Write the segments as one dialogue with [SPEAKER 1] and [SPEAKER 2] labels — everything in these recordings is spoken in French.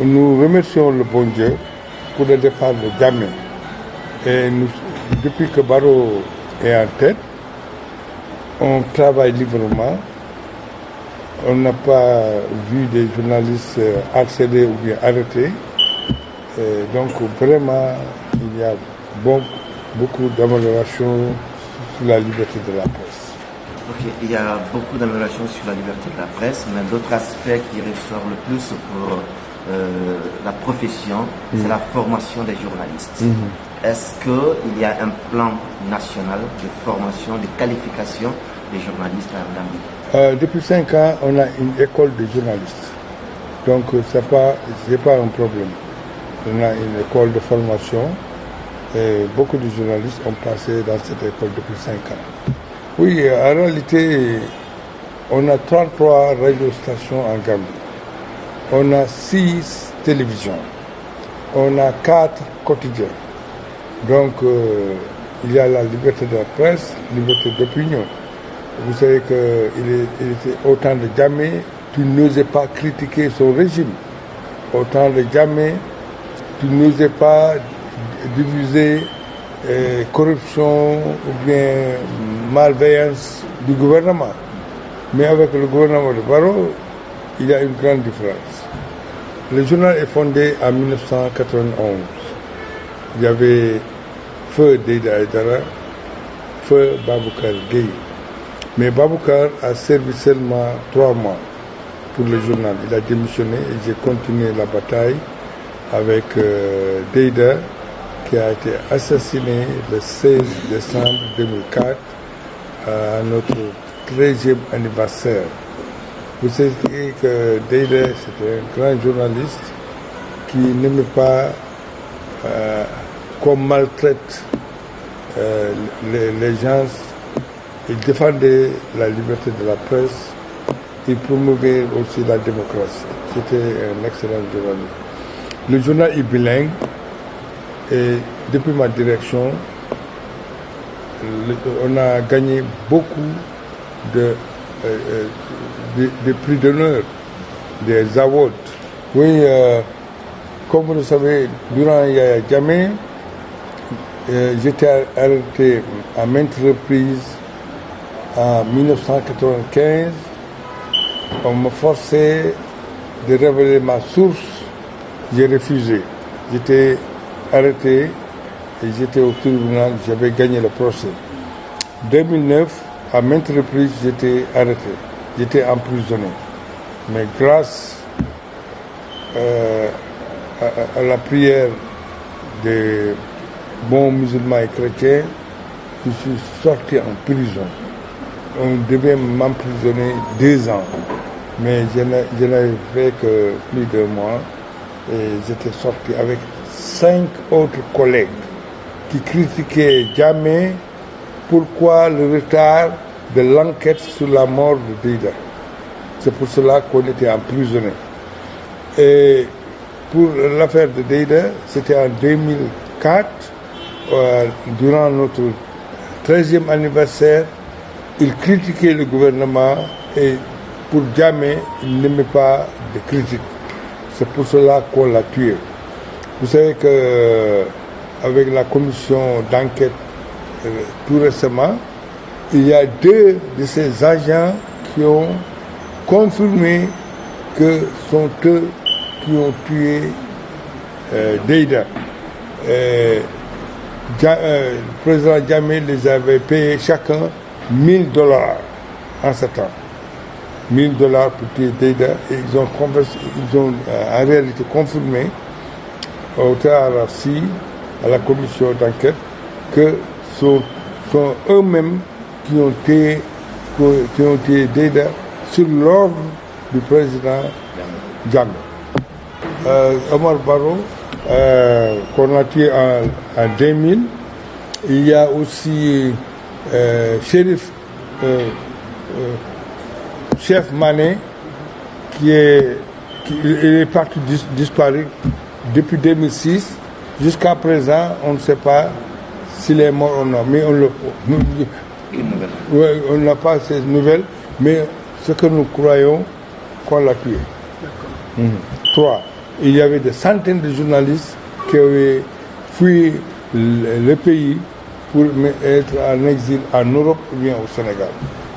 [SPEAKER 1] nous remercions le bon Dieu pour le départ de Jammeh. Et depuis que Barrow est en tête, on travaille librement. On n'a pas vu des journalistes harcelés ou bien arrêtés. Et donc vraiment, il y a beaucoup d'améliorations sur la liberté de la presse.
[SPEAKER 2] Ok, il y a beaucoup d'améliorations sur la liberté de la presse, mais d'autres aspects qui ressortent le plus pour la profession, c'est la formation des journalistes. Est-ce qu'il y a un plan national de formation, de qualification des journalistes en Gambie?
[SPEAKER 1] Depuis 5 ans, on a une école de journalistes. Donc, ce n'est pas un problème. On a une école de formation et beaucoup de journalistes ont passé dans cette école depuis 5 ans. Oui, en réalité, on a 33 radiostations en Gambie. On a 6 télévisions. On a 4 quotidiens. Donc, il y a la liberté de la presse, liberté d'opinion. Vous savez qu'il était au temps de Jammeh, tu n'osais pas critiquer son régime. Au temps de Jammeh, tu n'osais pas diviser corruption ou bien malveillance du gouvernement. Mais avec le gouvernement de Barrow, il y a une grande différence. Le journal est fondé en 1991. Il y avait Feu Deida Aïdara, Feu Baboucar Gueye. Mais Baboucar a servi seulement 3 mois pour le journal. Il a démissionné et j'ai continué la bataille avec Deida, qui a été assassiné le 16 décembre 2004 à notre 13e anniversaire. Vous savez que Deida, c'était un grand journaliste qui n'aimait pas qu'on maltraite les gens. Il défendait la liberté de la presse. Il promouvait aussi la démocratie. C'était un excellent journaliste. Le journal est bilingue et depuis ma direction, on a gagné beaucoup de prix d'honneur, des awards. Oui, comme vous le savez, durant Yaya Jammeh, j'étais arrêté à maintes reprises. En 1995, on me forçait de révéler ma source. J'ai refusé. J'étais arrêté et j'étais au tribunal. J'avais gagné le procès. En 2009, à maintes reprises, j'étais arrêté. J'étais emprisonné. Mais grâce à la prière des bons musulmans et chrétiens, je suis sorti en prison. On devait m'emprisonner 2 ans, mais je n'avais fait que plus de mois et j'étais sorti avec 5 autres collègues qui critiquaient Jammeh. Pourquoi le retard de l'enquête sur la mort de Deida? C'est pour cela qu'on était emprisonnés. Et pour l'affaire de Deida, c'était en 2004, durant notre 13e anniversaire. Il critiquait le gouvernement et pour Jammeh, il n'aimait pas de critiques. C'est pour cela qu'on l'a tué. Vous savez qu'avec la commission d'enquête tout récemment, il y a 2 de ces agents qui ont confirmé que sont eux qui ont tué Deida. Le président Jammeh les avait payés chacun $1000 en ce temps. $1000 pour tuer Deida. Et ils ont en réalité confirmé au TRRC, à la commission d'enquête, que sont eux-mêmes qui ont tué Deida sur l'ordre du président Jammeh. Omar Barrow, qu'on a tué en 2000. Il y a aussi Chef Mané, qui est parti disparu depuis 2006. Jusqu'à présent, on ne sait pas s'il est mort ou non. Mais on n'a pas ces nouvelles, mais ce que nous croyons qu'on l'a tué. 3. il y avait des centaines de journalistes qui avaient fui le pays pour être en exil en Europe ou bien au Sénégal.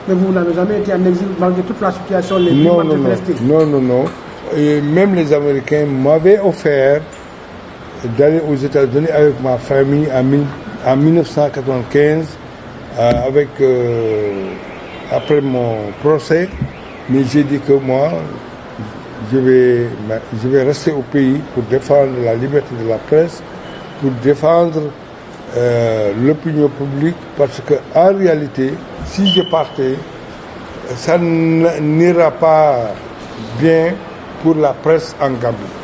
[SPEAKER 3] Mais vous n'avez jamais été en exil malgré toute la situation
[SPEAKER 1] Non. Et même les Américains m'avaient offert d'aller aux États-Unis avec ma famille en 1995, après mon procès. Mais j'ai dit que moi, je vais rester au pays pour défendre la liberté de la presse, pour défendre l'opinion publique, parce qu'en réalité, si je partais, ça n'ira pas bien pour la presse en Gambie.